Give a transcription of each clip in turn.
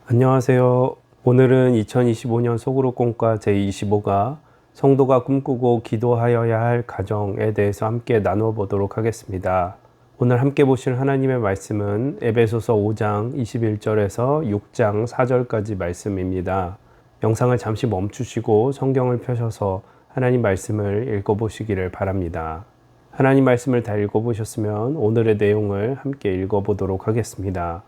안녕하세요. 오늘은 2025년 소그룹공과 제25가 성도가 꿈꾸고 기도하여야 할 가정에 대해서 함께 나누어 보도록 하겠습니다. 오늘 함께 보실 하나님의 말씀은 에베소서 5장 21절에서 6장 4절까지 말씀입니다. 영상을 잠시 멈추시고 성경을 펴셔서 하나님 말씀을 읽어보시기를 바랍니다. 하나님 말씀을 다 읽어보셨으면 오늘의 내용을 함께 읽어보도록 하겠습니다.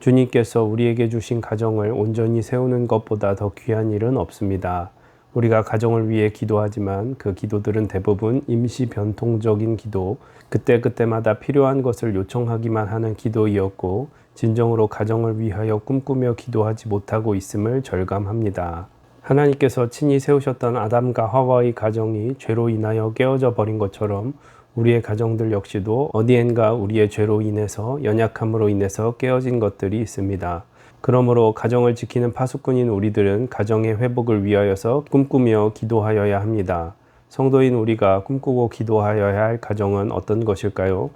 주님께서 우리에게 주신 가정을 온전히 세우는 것보다 더 귀한 일은 없습니다. 우리가 가정을 위해 기도하지만 그 기도들은 대부분 임시 변통적인 기도, 그때그때마다 필요한 것을 요청하기만 하는 기도이었고, 진정으로 가정을 위하여 꿈꾸며 기도하지 못하고 있음을 절감합니다. 하나님께서 친히 세우셨던 아담과 하와의 가정이 죄로 인하여 깨어져 버린 것처럼 우리의 가정들 역시도 어디엔가 우리의 죄로 인해서 연약함으로 인해서 깨어진 것들이 있습니다. 그러므로 가정을 지키는 파수꾼인 우리들은 가정의 회복을 위하여서 꿈꾸며 기도하여야 합니다. 성도인 우리가 꿈꾸고 기도하여야 할 가정은 어떤 것일까요?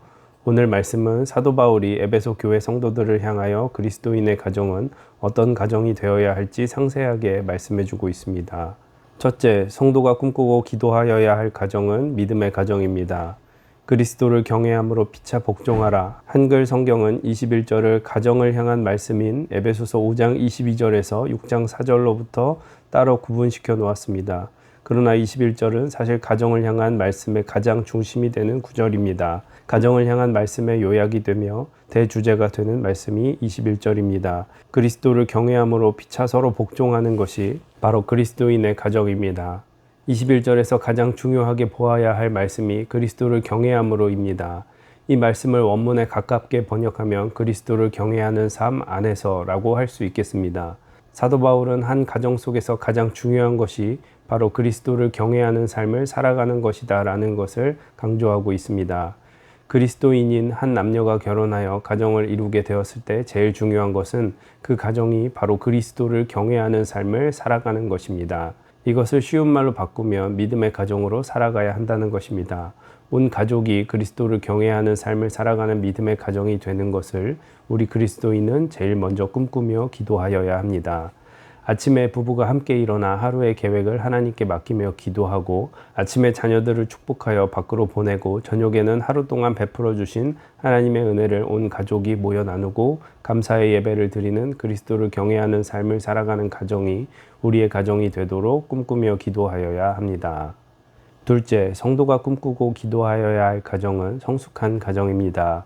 오늘 말씀은 사도 바울이 에베소 교회 성도들을 향하여 그리스도인의 가정은 어떤 가정이 되어야 할지 상세하게 말씀해주고 있습니다. 첫째, 성도가 꿈꾸고 기도하여야 할 가정은 믿음의 가정입니다. 그리스도를 경외함으로 피차 복종하라. 한글 성경은 21절을 가정을 향한 말씀인 에베소서 5장 22절에서 6장 4절로부터 따로 구분시켜 놓았습니다. 그러나 21절은 사실 가정을 향한 말씀의 가장 중심이 되는 구절입니다. 가정을 향한 말씀의 요약이 되며 대주제가 되는 말씀이 21절입니다. 그리스도를 경외함으로 피차 서로 복종하는 것이 바로 그리스도인의 가정입니다. 21절에서 가장 중요하게 보아야 할 말씀이 그리스도를 경외함으로입니다. 이 말씀을 원문에 가깝게 번역하면 그리스도를 경외하는 삶 안에서라고 할 수 있겠습니다. 사도 바울은 한 가정 속에서 가장 중요한 것이 바로 그리스도를 경외하는 삶을 살아가는 것이다 라는 것을 강조하고 있습니다. 그리스도인인 한 남녀가 결혼하여 가정을 이루게 되었을 때 제일 중요한 것은 그 가정이 바로 그리스도를 경외하는 삶을 살아가는 것입니다. 이것을 쉬운 말로 바꾸면 믿음의 가정으로 살아가야 한다는 것입니다. 온 가족이 그리스도를 경외하는 삶을 살아가는 믿음의 가정이 되는 것을 우리 그리스도인은 제일 먼저 꿈꾸며 기도하여야 합니다. 아침에 부부가 함께 일어나 하루의 계획을 하나님께 맡기며 기도하고, 아침에 자녀들을 축복하여 밖으로 보내고, 저녁에는 하루 동안 베풀어 주신 하나님의 은혜를 온 가족이 모여 나누고 감사의 예배를 드리는 그리스도를 경외하는 삶을 살아가는 가정이 우리의 가정이 되도록 꿈꾸며 기도하여야 합니다. 둘째, 성도가 꿈꾸고 기도하여야 할 가정은 성숙한 가정입니다.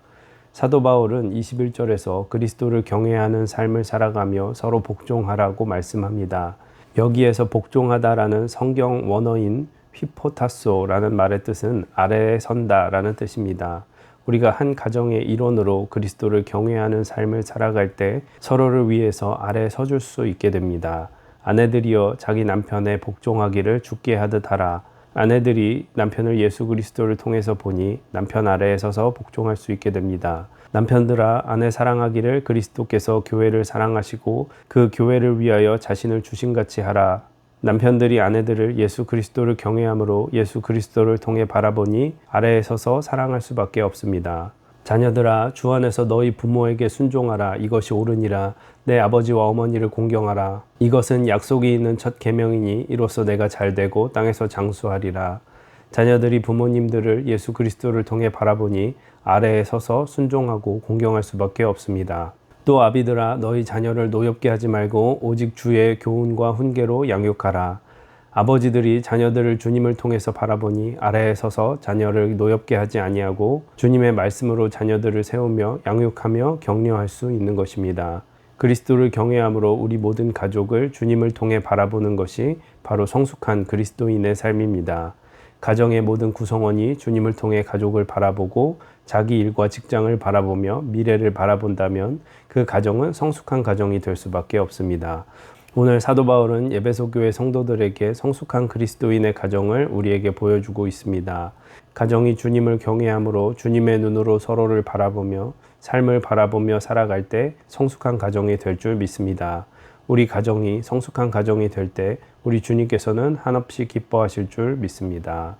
사도 바울은 21절에서 그리스도를 경외하는 삶을 살아가며 서로 복종하라고 말씀합니다. 여기에서 복종하다라는 성경 원어인 휘포타소라는 말의 뜻은 아래에 선다라는 뜻입니다. 우리가 한 가정의 일원으로 그리스도를 경외하는 삶을 살아갈 때 서로를 위해서 아래에 서줄 수 있게 됩니다. 아내들이여 자기 남편에 복종하기를 주께 하듯 하라. 아내들이 남편을 예수 그리스도를 통해서 보니 남편 아래에 서서 복종할 수 있게 됩니다. 남편들아, 아내 사랑하기를 그리스도께서 교회를 사랑하시고 그 교회를 위하여 자신을 주신같이 하라. 남편들이 아내들을 예수 그리스도를 경외함으로 예수 그리스도를 통해 바라보니 아래에 서서 사랑할 수밖에 없습니다. 자녀들아, 주 안에서 너희 부모에게 순종하라. 이것이 옳으니라. 내 아버지와 어머니를 공경하라. 이것은 약속이 있는 첫 계명이니 이로써 내가 잘되고 땅에서 장수하리라. 자녀들이 부모님들을 예수 그리스도를 통해 바라보니 아래에 서서 순종하고 공경할 수밖에 없습니다. 또 아비들아, 너희 자녀를 노엽게 하지 말고 오직 주의 교훈과 훈계로 양육하라. 아버지들이 자녀들을 주님을 통해서 바라보니 아래에 서서 자녀를 노엽게 하지 아니하고 주님의 말씀으로 자녀들을 세우며 양육하며 격려할 수 있는 것입니다. 그리스도를 경외함으로 우리 모든 가족을 주님을 통해 바라보는 것이 바로 성숙한 그리스도인의 삶입니다. 가정의 모든 구성원이 주님을 통해 가족을 바라보고 자기 일과 직장을 바라보며 미래를 바라본다면 그 가정은 성숙한 가정이 될 수밖에 없습니다. 오늘 사도 바울은 에베소 교회 성도들에게 성숙한 그리스도인의 가정을 우리에게 보여주고 있습니다. 가정이 주님을 경외함으로 주님의 눈으로 서로를 바라보며 삶을 바라보며 살아갈 때 성숙한 가정이 될 줄 믿습니다. 우리 가정이 성숙한 가정이 될 때 우리 주님께서는 한없이 기뻐하실 줄 믿습니다.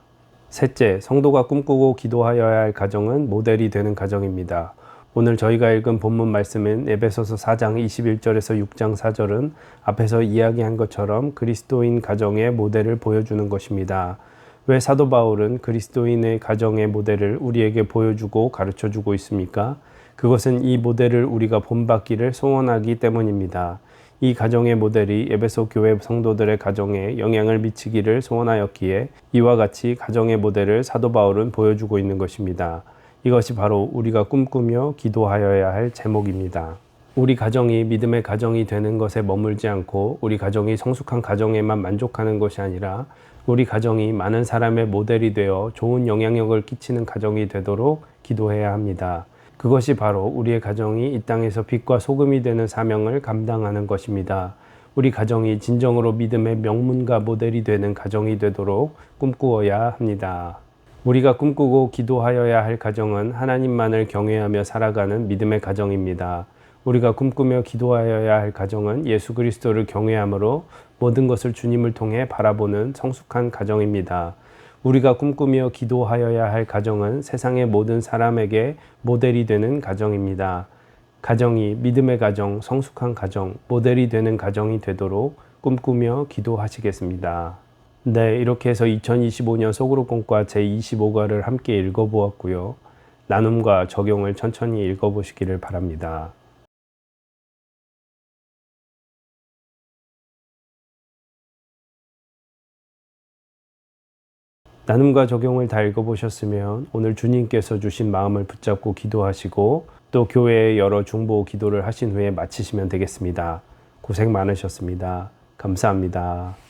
셋째, 성도가 꿈꾸고 기도하여야 할 가정은 모델이 되는 가정입니다. 오늘 저희가 읽은 본문 말씀인 에베소서 4장 21절에서 6장 4절은 앞에서 이야기한 것처럼 그리스도인 가정의 모델을 보여주는 것입니다. 왜 사도 바울은 그리스도인의 가정의 모델을 우리에게 보여주고 가르쳐주고 있습니까? 그것은 이 모델을 우리가 본받기를 소원하기 때문입니다. 이 가정의 모델이 에베소 교회 성도들의 가정에 영향을 미치기를 소원하였기에 이와 같이 가정의 모델을 사도 바울은 보여주고 있는 것입니다. 이것이 바로 우리가 꿈꾸며 기도하여야 할 제목입니다. 우리 가정이 믿음의 가정이 되는 것에 머물지 않고 우리 가정이 성숙한 가정에만 만족하는 것이 아니라 우리 가정이 많은 사람의 모델이 되어 좋은 영향력을 끼치는 가정이 되도록 기도해야 합니다. 그것이 바로 우리의 가정이 이 땅에서 빛과 소금이 되는 사명을 감당하는 것입니다. 우리 가정이 진정으로 믿음의 명문과 모델이 되는 가정이 되도록 꿈꾸어야 합니다. 우리가 꿈꾸고 기도하여야 할 가정은 하나님만을 경외하며 살아가는 믿음의 가정입니다. 우리가 꿈꾸며 기도하여야 할 가정은 예수 그리스도를 경외함으로 모든 것을 주님을 통해 바라보는 성숙한 가정입니다. 우리가 꿈꾸며 기도하여야 할 가정은 세상의 모든 사람에게 모델이 되는 가정입니다. 가정이 믿음의 가정, 성숙한 가정, 모델이 되는 가정이 되도록 꿈꾸며 기도하시겠습니다. 네, 이렇게 해서 2025년 속으로 꿈과 제25과를 함께 읽어보았고요. 나눔과 적용을 천천히 읽어보시기를 바랍니다. 나눔과 적용을 다 읽어보셨으면 오늘 주님께서 주신 마음을 붙잡고 기도하시고 또 교회의 여러 중보 기도를 하신 후에 마치시면 되겠습니다. 고생 많으셨습니다. 감사합니다.